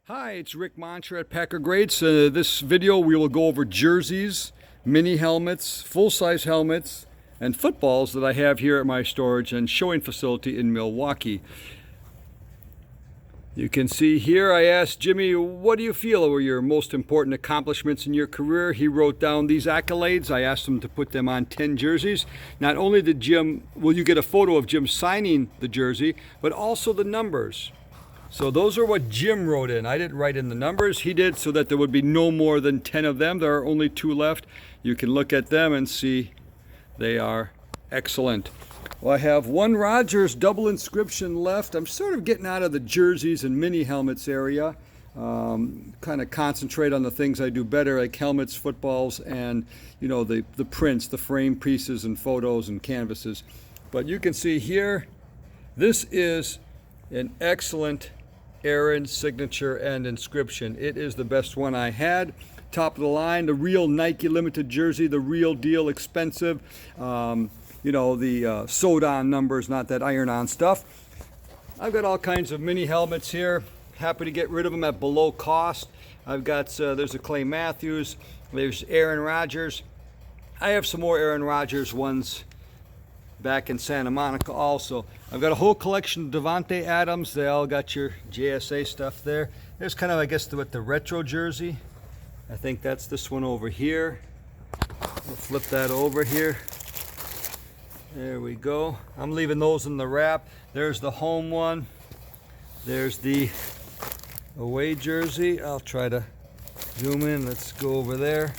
Hi, it's Rick Montra at PackerGreats. This video we will go over jerseys, mini helmets, full-size helmets, and footballs that I have here at my storage and showing facility in Milwaukee. You can see here I asked Jimmy, what do you feel were your most important accomplishments in your career? He wrote down these accolades. I asked him to put them on 10 jerseys. Not only will you get a photo of Jim signing the jersey, but also the numbers. So those are what Jim wrote in. I didn't write in the numbers. He did, so that there would be no more than 10 of them. There are only 2 left. You can look at them and see they are excellent. Well, I have one Rogers double inscription left. I'm sort of getting out of the jerseys and mini helmets area. Kind of concentrate on the things I do better, like helmets, footballs, and the prints, the frame pieces and photos and canvases. But you can see here, this is an excellent Aaron signature and inscription. It is the best one I had. Top of the line, the real Nike limited jersey, the real deal, expensive. The sewed-on numbers, not that iron-on stuff. I've got all kinds of mini helmets here. Happy to get rid of them at below cost. I've got, there's a Clay Matthews, there's Aaron Rodgers. I have some more Aaron Rodgers ones back in Santa Monica also. I've got a whole collection of Davante Adams. They all got your JSA stuff there. There's kind of, I guess, the retro jersey. I think that's this one over here. We'll flip that over here. There we go. I'm leaving those in the wrap. There's the home one. There's the away jersey. I'll try to zoom in. Let's go over there.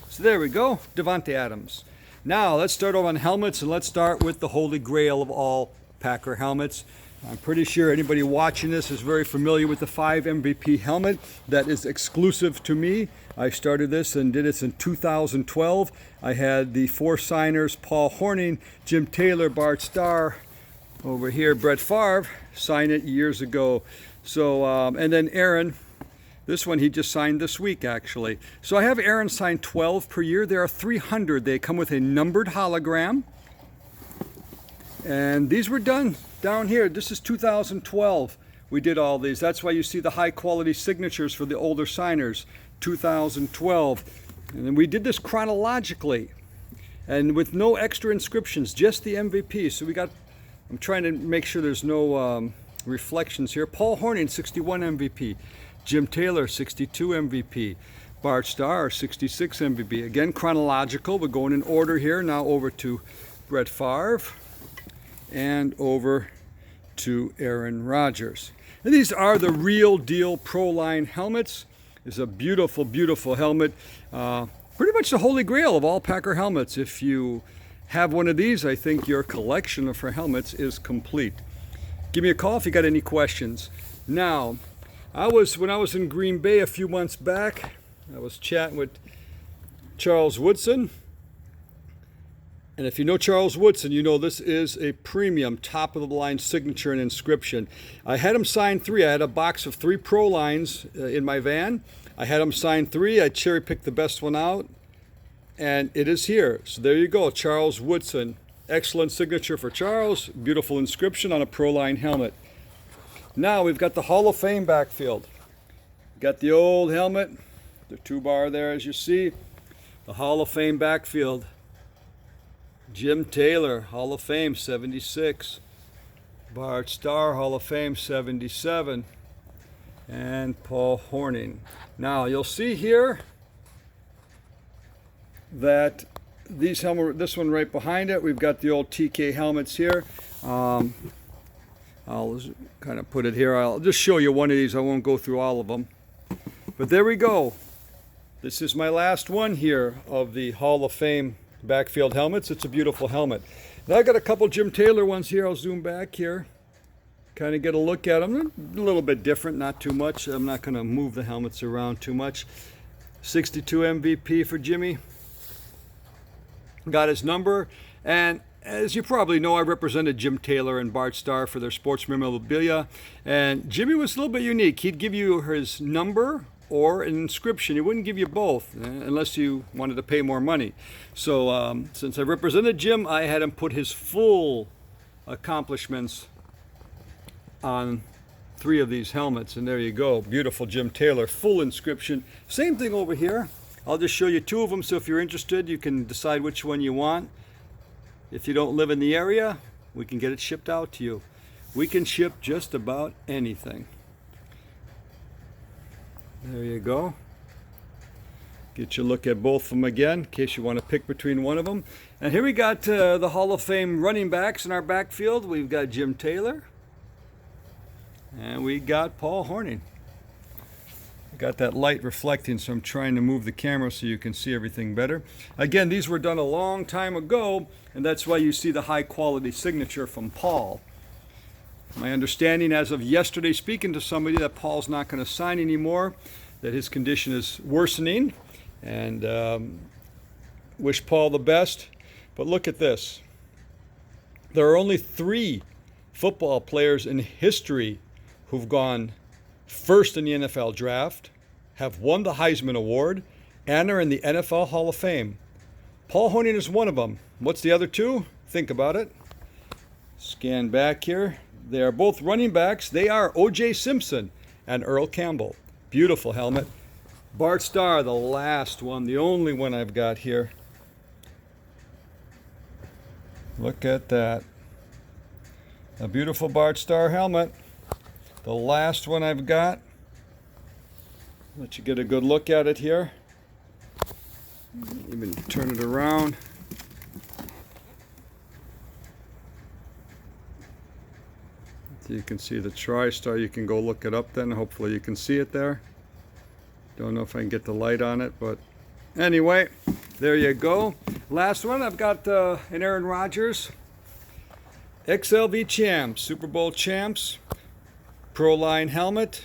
So there we go, Davante Adams. Now let's start over on helmets, and let's start with the holy grail of all Packer helmets. I'm pretty sure anybody watching this is very familiar with the 5 MVP helmet that is exclusive to me. I started this and did this in 2012. I had the 4 signers, Paul Hornung, Jim Taylor, Bart Starr, over here Brett Favre, sign it years ago. So, and then Aaron, this one he just signed this week actually. So I have Aaron sign 12 per year. There are 300. They come with a numbered hologram. And these were done down here. This is 2012. We did all these. That's why you see the high quality signatures for the older signers. 2012. And then we did this chronologically and with no extra inscriptions, just the MVP. So I'm trying to make sure there's no reflections here. Paul Hornung, 61 MVP. Jim Taylor, 62 MVP. Bart Starr, 66 MVP. Again, chronological. We're going in order here. Now over to Brett Favre and over to Aaron Rodgers. And these are the real deal Pro Line helmets. It's a beautiful, beautiful helmet. Pretty much the holy grail of all Packer helmets. If you have one of these, I think your collection of helmets is complete. Give me a call if you got any questions. Now, when I was in Green Bay a few months back, I was chatting with Charles Woodson. And if you know Charles Woodson, you know this is a premium, top-of-the-line signature and inscription. I had him sign 3. I had a box of 3 Pro Lines in my van. I had him sign 3. I cherry-picked the best one out, and it is here. So there you go, Charles Woodson. Excellent signature for Charles. Beautiful inscription on a Pro Line helmet. Now we've got the Hall of Fame backfield. Got the old helmet, the 2-bar there as you see. The Hall of Fame backfield. Jim Taylor, Hall of Fame, 76. Bart Starr, Hall of Fame, 77. And Paul Hornung. Now you'll see here that these helmets, this one right behind it, we've got the old TK helmets here. I'll kind of put it here. I'll just show you one of these. I won't go through all of them. But there we go. This is my last one here of the Hall of Fame backfield helmets. It's a beautiful helmet. Now I got a couple Jim Taylor ones here. I'll zoom back here. Kind of get a look at them. A little bit different, not too much. I'm not going to move the helmets around too much. 62 MVP for Jimmy. Got his number. And as you probably know, I represented Jim Taylor and Bart Starr for their sports memorabilia. And Jimmy was a little bit unique. He'd give you his number or an inscription. He wouldn't give you both unless you wanted to pay more money. So since I represented Jim, I had him put his full accomplishments on 3 of these helmets, and there you go. Beautiful Jim Taylor, full inscription. Same thing over here. I'll just show you 2 of them, so if you're interested, you can decide which one you want. If you don't live in the area, we can get it shipped out to you. We can ship just about anything. There you go. Get you a look at both of them again, in case you want to pick between one of them. And here we got the Hall of Fame running backs in our backfield. We've got Jim Taylor. And we got Paul Hornung. Got that light reflecting, so I'm trying to move the camera so you can see everything better. Again, these were done a long time ago, and that's why you see the high quality signature from Paul. My understanding as of yesterday, speaking to somebody, that Paul's not going to sign anymore, that his condition is worsening, and wish Paul the best. But look at this. There are only 3 football players in history who've gone first in the NFL draft, have won the Heisman Award, and are in the NFL Hall of Fame. Paul Hornung is one of them. What's the other 2? Think about it. Scan back here. They are both running backs. They are O.J. Simpson and Earl Campbell. Beautiful helmet. Bart Starr, the last one, the only one I've got here. Look at that. A beautiful Bart Starr helmet. The last one I've got. Let you get a good look at it here. Even turn it around. So you can see the TriStar. You can go look it up then. Hopefully you can see it there. Don't know if I can get the light on it, but anyway, there you go. Last one, I've got an Aaron Rodgers. XLV champs, Super Bowl champs. Pro Line helmet.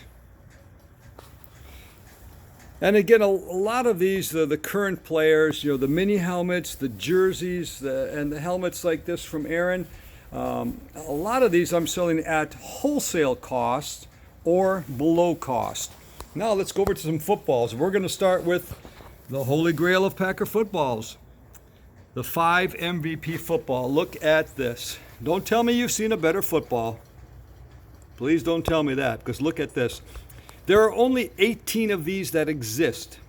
And again, a lot of these, the current players, you know, the mini helmets, the jerseys, and the helmets like this from Aaron, a lot of these I'm selling at wholesale cost or below cost. Now let's go over to some footballs. We're going to start with the holy grail of Packer footballs, the 5 MVP football. Look at this. Don't tell me you've seen a better football. Please don't tell me that, because look at this. There are only 18 of these that exist.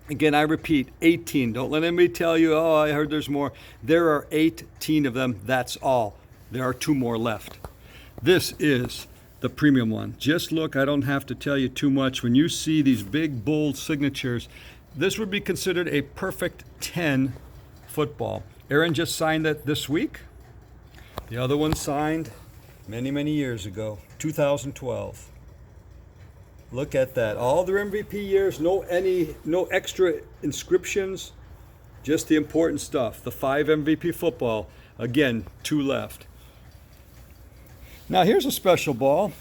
Again, I repeat, 18. Don't let anybody tell you, oh, I heard there's more. There are 18 of them. That's all. There are 2 more left. This is the premium one. Just look, I don't have to tell you too much. When you see these big, bold signatures, this would be considered a perfect 10 football. Aaron just signed that this week. The other one signed many, many years ago, 2012. Look at that. All their MVP years, no extra inscriptions, just the important stuff. The 5 MVP football. Again, 2 left. Now here's a special ball.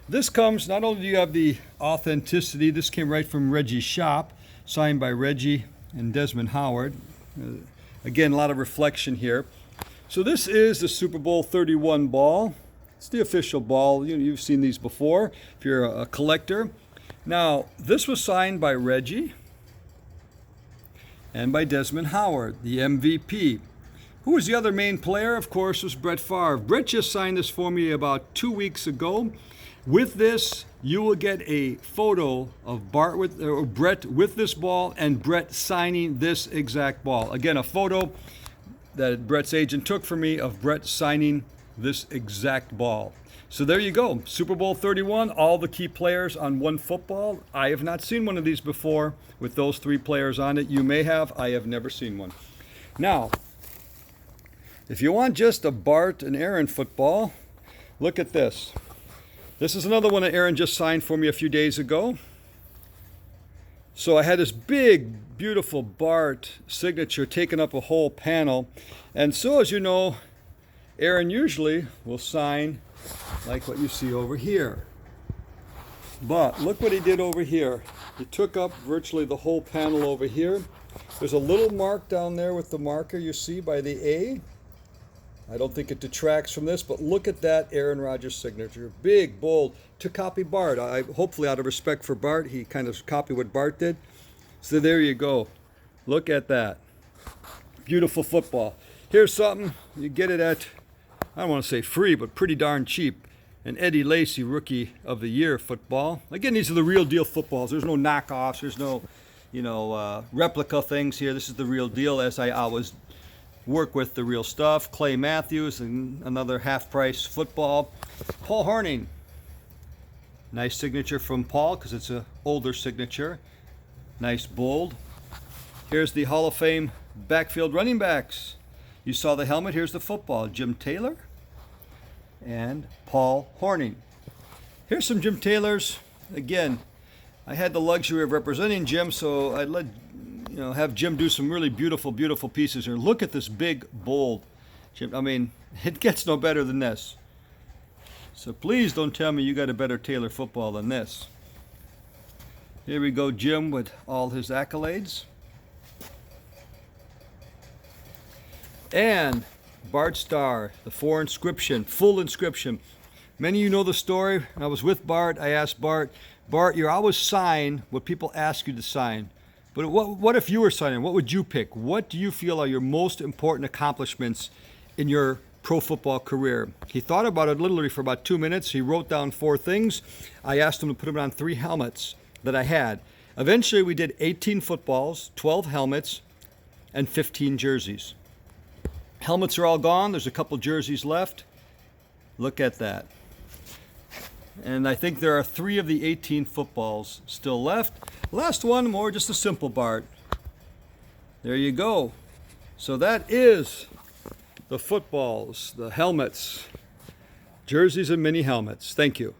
This comes, not only do you have the authenticity, this came right from Reggie's shop, signed by Reggie and Desmond Howard. Again, a lot of reflection here. So this is the Super Bowl 31 ball. It's the official ball. You've seen these before if you're a collector. Now, this was signed by Reggie and by Desmond Howard, the MVP. Who was the other main player? Of course, was Brett Favre. Brett just signed this for me about 2 weeks ago. With this, you will get a photo of Brett with this ball and Brett signing this exact ball. Again, a photo that Brett's agent took for me of Brett signing this exact ball. So there you go, Super Bowl 31, all the key players on one football. I have not seen one of these before with those 3 players on it. You may have, I have never seen one. Now, if you want just a Bart and Aaron football, look at this. This is another one that Aaron just signed for me a few days ago. So I had this big, beautiful Bart signature taking up a whole panel. And so, as you know, Aaron usually will sign like what you see over here. But look what he did over here. He took up virtually the whole panel over here. There's a little mark down there with the marker you see by the A. I don't think it detracts from this, but look at that Aaron Rodgers signature. Big, bold, to copy Bart. Hopefully out of respect for Bart, he kind of copied what Bart did. So there you go. Look at that. Beautiful football. Here's something, you get it at, I don't want to say free, but pretty darn cheap. And Eddie Lacy, Rookie of the Year football. Again, these are the real deal footballs. There's no knockoffs. There's no, replica things here. This is the real deal, as I always work with the real stuff. Clay Matthews, and another half-price football. Paul Hornung. Nice signature from Paul because it's an older signature. Nice bold. Here's the Hall of Fame backfield running backs. You saw the helmet. Here's the football. Jim Taylor and Paul Hornung. Here's some Jim Taylors. Again, I had the luxury of representing Jim, so I'd have Jim do some really beautiful, beautiful pieces here. Look at this big, bold Jim. I mean, it gets no better than this. So please don't tell me you got a better Taylor football than this. Here we go, Jim, with all his accolades. And Bart Starr, the full inscription. Many of you know the story. When I was with Bart, I asked Bart, you always sign what people ask you to sign. But what if you were signing? What would you pick? What do you feel are your most important accomplishments in your pro football career? He thought about it literally for about 2 minutes. He wrote down 4 things. I asked him to put them on 3 helmets that I had. Eventually, we did 18 footballs, 12 helmets, and 15 jerseys. Helmets are all gone. There's a couple jerseys left. Look at that. And I think there are 3 of the 18 footballs still left. Last one, more just a simple Bart. There you go. So that is the footballs, the helmets, jerseys and mini helmets. Thank you.